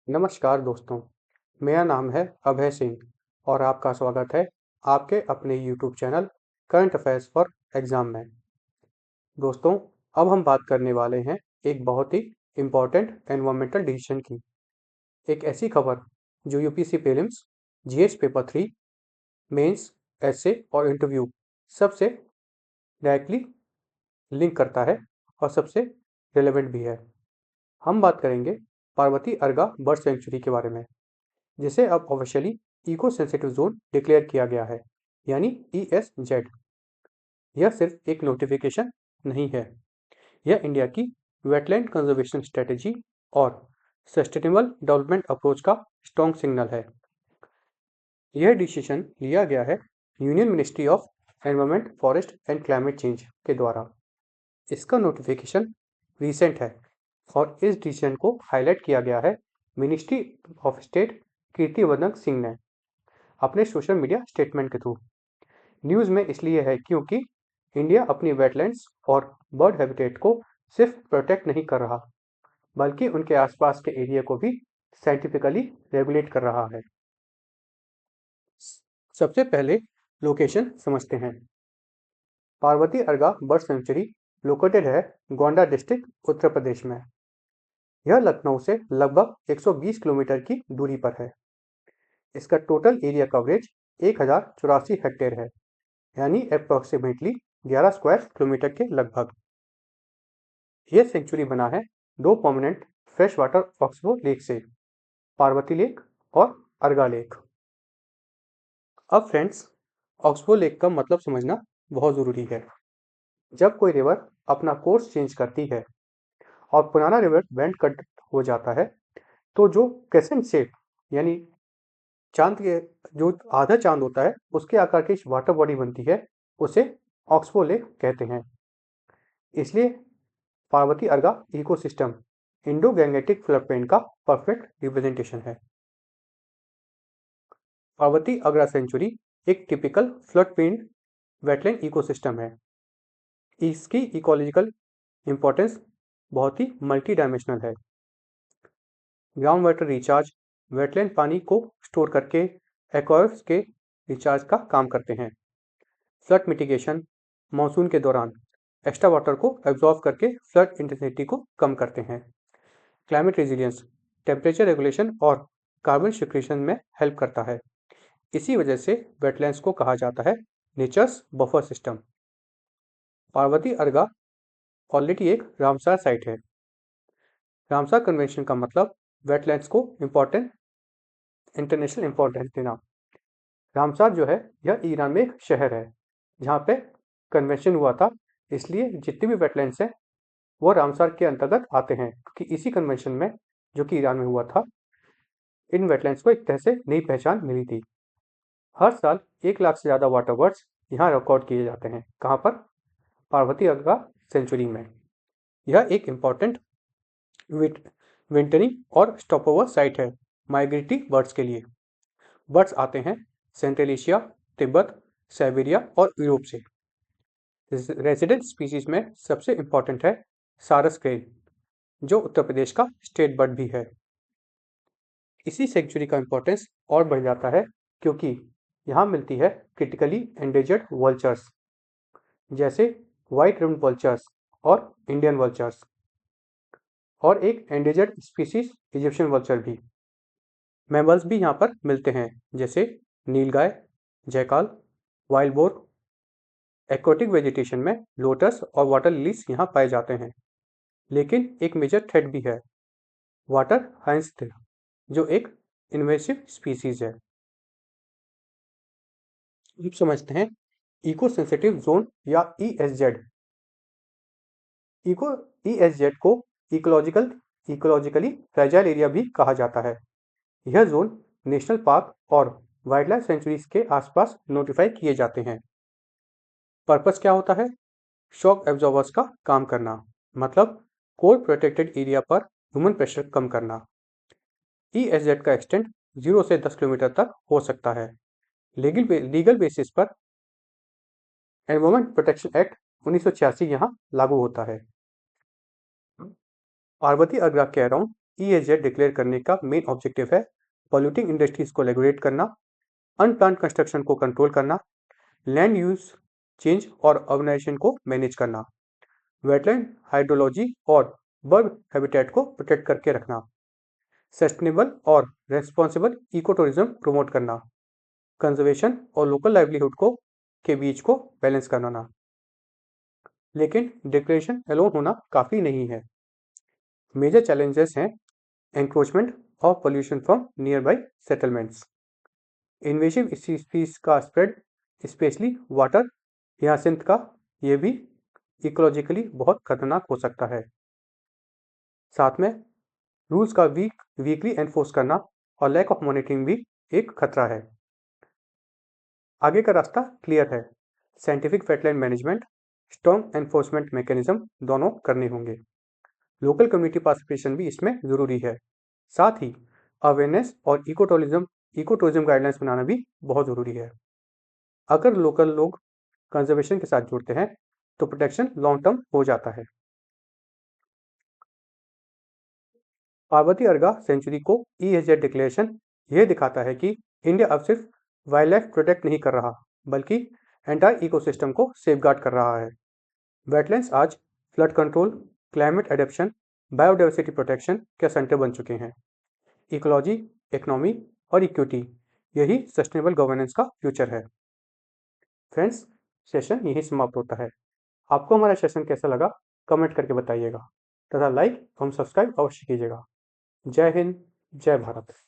नमस्कार दोस्तों, मेरा नाम है अभय सिंह और आपका स्वागत है आपके अपने YouTube channel current affairs for exam में। दोस्तों, अब हम बात करने वाले हैं एक बहुत ही इम्पोर्टेंट एनवायरमेंटल डिसीजन की। एक ऐसी खबर जो UPSC prelims, GS paper 3, mains, essay और इंटरव्यू सबसे डायरेक्टली लिंक करता है और सबसे रिलेवेंट भी है। हम बात करेंगे पार्वती अर्गा बर्ड सेंचुरी के बारे में, जिसे अब officially eco sensitive zone declare किया गया है, यानी ESZ। यह सिर्फ एक नोटिफिकेशन नहीं है, यह इंडिया की वेटलैंड कंजर्वेशन स्ट्रेटेजी और सस्टेनेबल डेवलपमेंट अप्रोच का स्ट्रॉन्ग सिग्नल है। यह डिसीजन लिया गया है union ministry of environment, forest and climate change के द्वारा। इसका नोटिफिकेशन रिसेंट है और इस डिसीजन को हाईलाइट किया गया है ministry of state Kirtivardhan Singh ने अपने सोशल मीडिया स्टेटमेंट के थ्रू। न्यूज़ में इसलिए है क्योंकि इंडिया अपनी वेटलैंड्स और बर्ड हैबिटेट को सिर्फ प्रोटेक्ट नहीं कर रहा, बल्कि उनके आसपास के एरिया को भी साइंटिफिकली रेगुलेट कर रहा है। सबसे पहले लोकेशन समझते हैं। पार्वती अर्गा बर्ड सेंचुरी लोकेटेड है गोंडा डिस्ट्रिक्ट, उत्तर प्रदेश में। यह लखनऊ से लगभग 120 किलोमीटर की दूरी पर है। इसका टोटल एरिया कवरेज 1084 हेक्टेयर है, यानी अप्रॉक्सीमेटली 11 स्क्वायर किलोमीटर के लगभग। यह सेंचुरी बना है दो permanent fresh water oxbow lake से, पार्वती लेक और अर्गा लेक। अब फ्रेंड्स, ऑक्सबो लेक का मतलब समझना बहुत ज़रूरी है। जब कोई रिवर अपना कोर्स चेंज करती है और पुराना रिवर बेंड कट हो जाता है, तो जो क्रेसेंट शेप यानी चांद के जो आधा चांद होता है उसके आकार की वाटर बॉडी बनती है, उसे ऑक्सबो लेक कहते हैं। इसलिए Parvati Arga ecosystem Indo Gangetic flood plain का परफेक्ट रिप्रेजेंटेशन है। पार्वती अर्गा सेंचुरी एक typical flood plain wetland ecosystem है। इसकी इकोलॉजिकल इंपॉर्टेंस बहुत ही मल्टी डायमेंशनल है। ग्राउंड वाटर रिचार्ज वेटलैंड पानी को स्टोर करके एक्वाफर्स के रिचार्ज का काम करते हैं। फ्लड मिटिगेशन मानसून के दौरान एक्स्ट्रा वाटर को एब्जॉर्ब करके फ्लड इंटेंसिटी को कम करते हैं। क्लाइमेट रेजिलियंस टेम्परेचर रेगुलेशन और कार्बन सिक्वेशन में हेल्प करता है। इसी वजह से वेटलैंड्स को कहा जाता है natures buffer system. Parvati अर्गा already एक रामसार साइट है। रामसार कन्वेंशन का मतलब वेटलैंड्स को इंटरनेशनल इंपॉर्टेंस देना। रामसार जो है यह ईरान में एक शहर है जहाँ पे कन्वेंशन हुआ था, इसलिए जितने भी वेटलैंड्स हैं वो रामसार के अंतर्गत आते हैं, क्योंकि इसी कन्वेंशन में जो कि ईरान में हुआ था, इन वेटलैंड्स को एक तरह से नई पहचान मिली थी। हर साल 1 लाख से ज़्यादा वाटर बर्ड्स यहाँ रिकॉर्ड किए जाते हैं। कहाँ पर? पार्वती अर्गा सेंचुरी में। यह एक इम्पॉर्टेंट विंटरिंग और स्टॉपओवर साइट है माइग्रेटरी बर्ड्स के लिए। बर्ड्स आते हैं सेंट्रल एशिया, तिब्बत, साइबेरिया और यूरोप से। रेजिडेंट स्पीसीज में सबसे इम्पॉर्टेंट है सारस क्रेन, जो उत्तर प्रदेश का स्टेट बर्ड भी है। इसी सेंचुरी का इम्पोर्टेंस और बढ़ जाता है क्योंकि यहाँ मिलती है क्रिटिकली एंडेंजर्ड वल्चर्स, जैसे व्हाइट रिम्ड वल्चर्स और इंडियन वल्चर्स, और एक एंडेंजर्ड स्पीसीज इजिप्शियन वल्चर भी। मैमल्स भी यहाँ पर मिलते हैं, जैसे nilgai, jackal, wild boar. Aquatic vegetation में लोटस और वाटर लिलीज यहाँ पाए जाते हैं। लेकिन एक मेजर थ्रेट भी है, वाटर हाइंस, जो एक इन्वेसिव स्पीसीज है। अब समझते हैं इको सेंसिटिव जोन या ESZ। ESZ को इकोलॉजिकली फ्रेजाइल एरिया भी कहा जाता है। यह जोन नेशनल पार्क और वाइल्ड लाइफ सेंचुरीज के आसपास नोटिफाई किए जाते हैं। पर्पस क्या होता है? शॉक एब्जॉर्बर्स का काम करना, मतलब कोर प्रोटेक्टेड एरिया पर ह्यूमन प्रेशर कम करना। ESZ का एक्सटेंट 0 से 10 किलोमीटर तक हो सकता है। लीगल बेसिस पर एनवायरमेंट प्रोटेक्शन एक्ट 1986 यहाँ लागू होता है। पार्वती अर्गा के अराउंड EHZ डिक्लेयर करने का मेन ऑब्जेक्टिव है पॉल्यूटिंग इंडस्ट्रीज को रेगुलेट करना, अनप्लान्ड कंस्ट्रक्शन को कंट्रोल करना, लैंड यूज चेंज और अर्बनाइजेशन को मैनेज करना, वेटलैंड हाइड्रोलॉजी और बर्ड हैबिटेट को प्रोटेक्ट करके रखना, सस्टेनेबल और रेस्पॉन्सिबल इको टूरिज्म प्रमोट करना, कंजर्वेशन और लोकल लाइवलीहुड को के बीच को बैलेंस करना। लेकिन डिक्लेरेशन अलोन होना काफ़ी नहीं है। मेजर चैलेंजेस हैं एंक्रोचमेंट और pollution from near by settlements, invasive species का स्प्रेड, स्पेशली वाटर हियासिंथ का, ये भी इकोलॉजिकली बहुत खतरनाक हो सकता है। साथ में रूल्स का वीकली एनफोर्स करना और लैक ऑफ मॉनिटरिंग भी एक खतरा है। आगे का रास्ता क्लियर है, scientific wetland management, strong enforcement mechanism दोनों करने होंगे। लोकल कम्युनिटी पार्टिसिपेशन भी इसमें ज़रूरी है। साथ ही अवेयरनेस और इको टूरिज्म गाइडलाइंस बनाना भी बहुत ज़रूरी है। अगर लोकल लोग कंजर्वेशन के साथ जुड़ते हैं तो प्रोटेक्शन लॉन्ग टर्म हो जाता है। पार्वती अर्गा सेंचुरी को EHZ डिक्लेरेशन यह दिखाता है कि इंडिया अब सिर्फ वाइल्ड लाइफ प्रोटेक्ट नहीं कर रहा बल्कि एंटायर इकोसिस्टम को सेफगार्ड कर रहा है। वेटलैंड्स आज flood control, climate adaptation, biodiversity protection के सेंटर बन चुके हैं। इकोलॉजी, इकोनॉमी और इक्विटी, यही सस्टेनेबल गवर्नेंस का फ्यूचर है। फ्रेंड्स, सेशन यहीं समाप्त होता है। आपको हमारा सेशन कैसा लगा कमेंट करके बताइएगा तथा लाइक एवं सब्सक्राइब अवश्य कीजिएगा। जय हिंद, जय भारत।